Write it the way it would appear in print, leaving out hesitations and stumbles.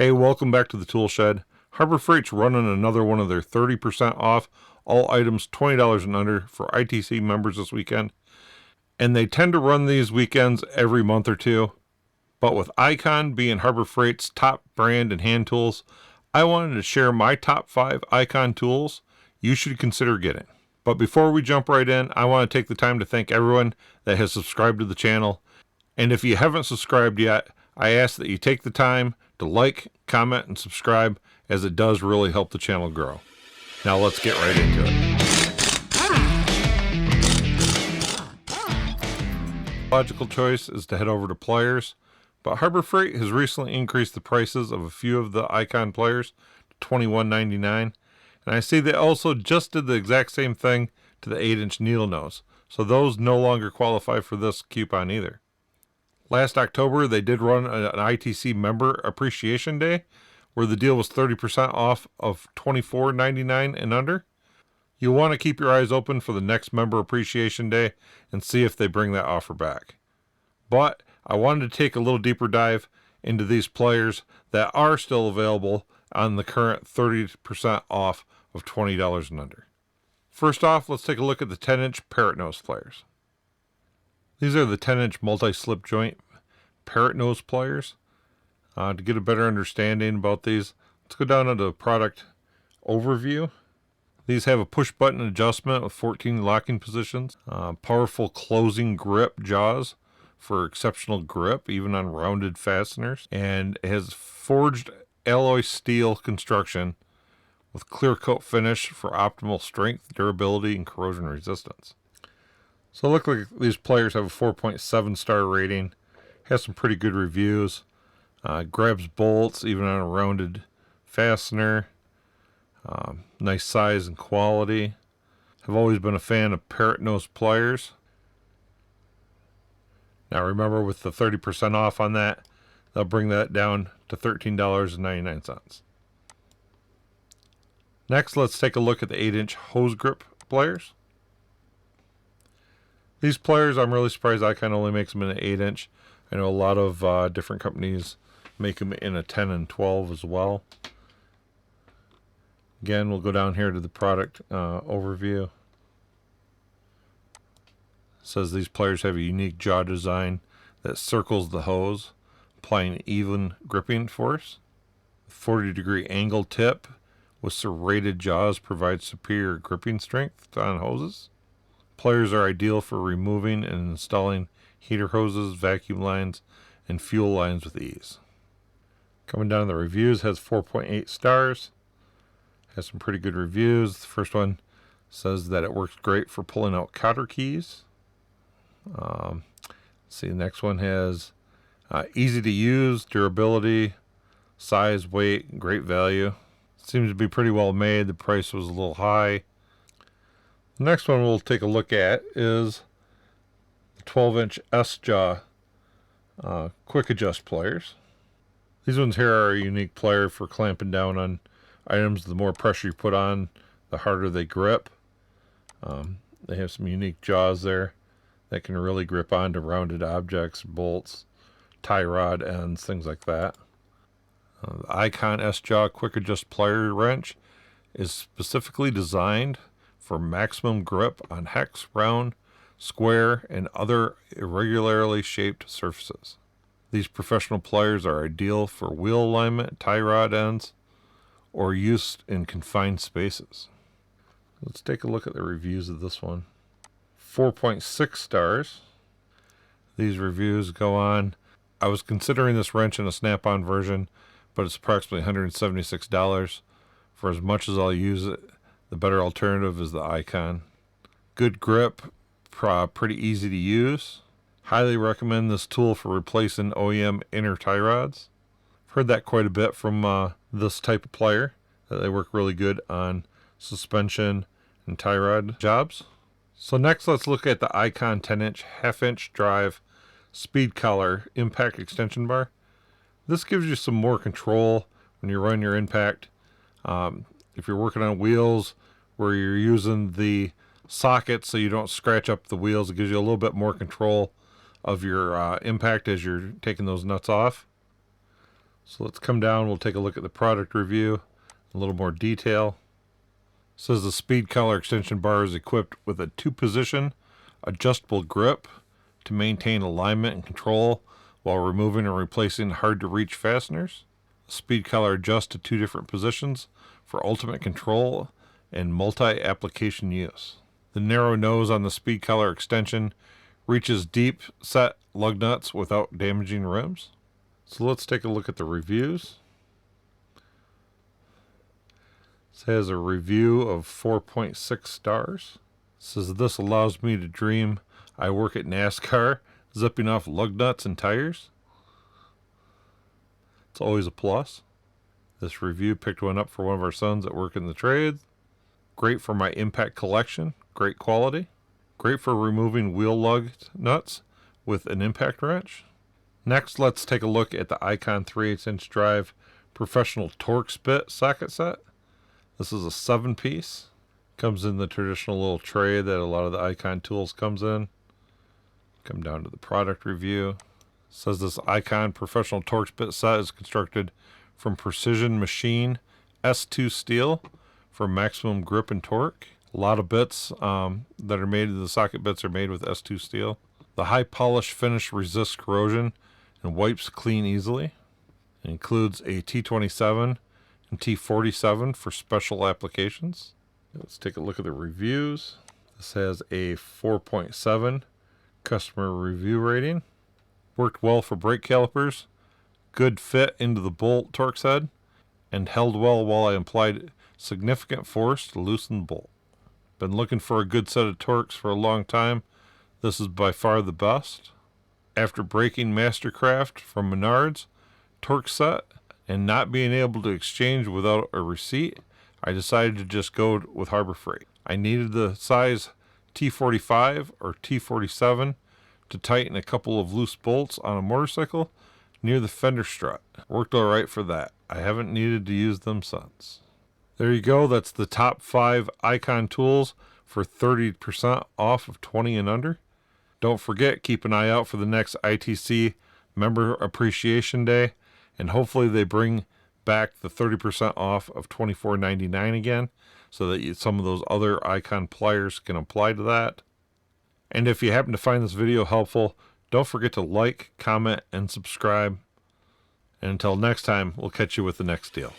Hey, welcome back to the Toolshed. Harbor Freight's running another one of their 30% off all items $20 and under for ITC members this weekend. And they tend to run these weekends every month or two. But with Icon being Harbor Freight's top brand in hand tools, I wanted to share my top 5 Icon tools you should consider getting. But before we jump right in, I want to take the time to thank everyone that has subscribed to the channel. And if you haven't subscribed yet, I ask that you take the time to like, comment, and subscribe, as it does really help the channel grow. Now let's get right into it. Logical choice is to head over to pliers, but Harbor Freight has recently increased the prices of a few of the Icon pliers to $21.99, and I see they also just did the exact same thing to the 8-inch needle nose, so those no longer qualify for this coupon either. Last October, they did run an ITC member appreciation day where the deal was 30% off of $24.99 and under. You'll want to keep your eyes open for the next member appreciation day and see if they bring that offer back. But I wanted to take a little deeper dive into these pliers that are still available on the current 30% off of $20 and under. First off, let's take a look at the 10-inch Parrot nose pliers. These are the 10-inch multi-slip joint Parrot nose pliers. To get a better understanding about these, let's go down to the product overview. These have a push-button adjustment with 14 locking positions, powerful closing grip jaws for exceptional grip, even on rounded fasteners, and it has forged alloy steel construction with clear coat finish for optimal strength, durability, and corrosion resistance. So it looks like these pliers have a 4.7 star rating, has some pretty good reviews, grabs bolts even on a rounded fastener, nice size and quality. I've always been a fan of Parrot nose pliers. Now remember, with the 30% off on that, they'll bring that down to $13.99. Next, let's take a look at the 8-inch hose grip pliers. These pliers, I'm really surprised Icon only makes them in an 8-inch. I know a lot of different companies make them in a 10 and 12 as well. Again, we'll go down here to the product overview. It says these pliers have a unique jaw design that circles the hose, applying even gripping force. 40-degree angle tip with serrated jaws provides superior gripping strength on hoses. Pliers are ideal for removing and installing heater hoses, vacuum lines, and fuel lines with ease. Coming down to the reviews, has 4.8 stars. Has some pretty good reviews. The first one says that it works great for pulling out cotter keys. See, the next one has easy to use, durability, size, weight, great value. Seems to be pretty well made. The price was a little high. The next one we'll take a look at is the 12-inch S-Jaw quick adjust pliers. These ones here are a unique plier for clamping down on items. The more pressure you put on, the harder they grip. They have some unique jaws there that can really grip onto rounded objects, bolts, tie rod ends, things like that. The Icon S-Jaw quick adjust plier wrench is specifically designed for maximum grip on hex, round, square, and other irregularly shaped surfaces. These professional pliers are ideal for wheel alignment, tie rod ends, or use in confined spaces. Let's take a look at the reviews of this one. 4.6 stars. These reviews go on. I was considering this wrench in a snap-on version, but it's approximately $176. For as much as I'll use it, the better alternative is the Icon. Good grip, pretty easy to use. Highly recommend this tool for replacing OEM inner tie rods. I've heard that quite a bit from this type of plier, that they work really good on suspension and tie rod jobs. So next, let's look at the Icon 10-inch half-inch drive speed collar impact extension bar. This gives you some more control when you run your impact. If you're working on wheels where you're using the socket so you don't scratch up the wheels, it gives you a little bit more control of your impact as you're taking those nuts off. So let's come down, we'll take a look at the product review, a little more detail. It says the speed collar extension bar is equipped with a 2-position adjustable grip to maintain alignment and control while removing and replacing hard to reach fasteners. The speed collar adjusts to 2 different positions for ultimate control and multi-application use. The narrow nose on the speed collar extension reaches deep set lug nuts without damaging rims. So let's take a look at the reviews. It has a review of 4.6 stars. It says this allows me to dream I work at NASCAR, zipping off lug nuts and tires. It's always a plus. This review picked one up for one of our sons that work in the trade. Great for my impact collection, great quality. Great for removing wheel lug nuts with an impact wrench. Next, let's take a look at the Icon 3/8" drive professional Torx bit socket set. This is a 7-piece. Comes in the traditional little tray that a lot of the Icon tools comes in. Come down to the product review. It says this Icon professional Torx bit set is constructed from precision machine S2 steel for maximum grip and torque. A lot of bits that are made, the socket bits are made with S2 steel. The high polish finish resists corrosion and wipes clean easily. It includes a T27 and T47 for special applications. Let's take a look at the reviews. This has a 4.7 customer review rating. Worked well for brake calipers. Good fit into the bolt Torx head. And held well while I applied significant force to loosen the bolt. Been looking for a good set of Torx for a long time. This is by far the best. After breaking Mastercraft from Menards Torx set and not being able to exchange without a receipt, I decided to just go with Harbor Freight. I needed the size T45 or T47 to tighten a couple of loose bolts on a motorcycle near the fender strut. Worked alright for that. I haven't needed to use them since. There you go. That's the top 5 Icon tools for 30% off of 20 and under. Don't forget, keep an eye out for the next ITC Member Appreciation Day, and hopefully they bring back the 30% off of $24.99 again, so that some of those other Icon pliers can apply to that. And if you happen to find this video helpful, don't forget to like, comment, and subscribe. And until next time, we'll catch you with the next deal.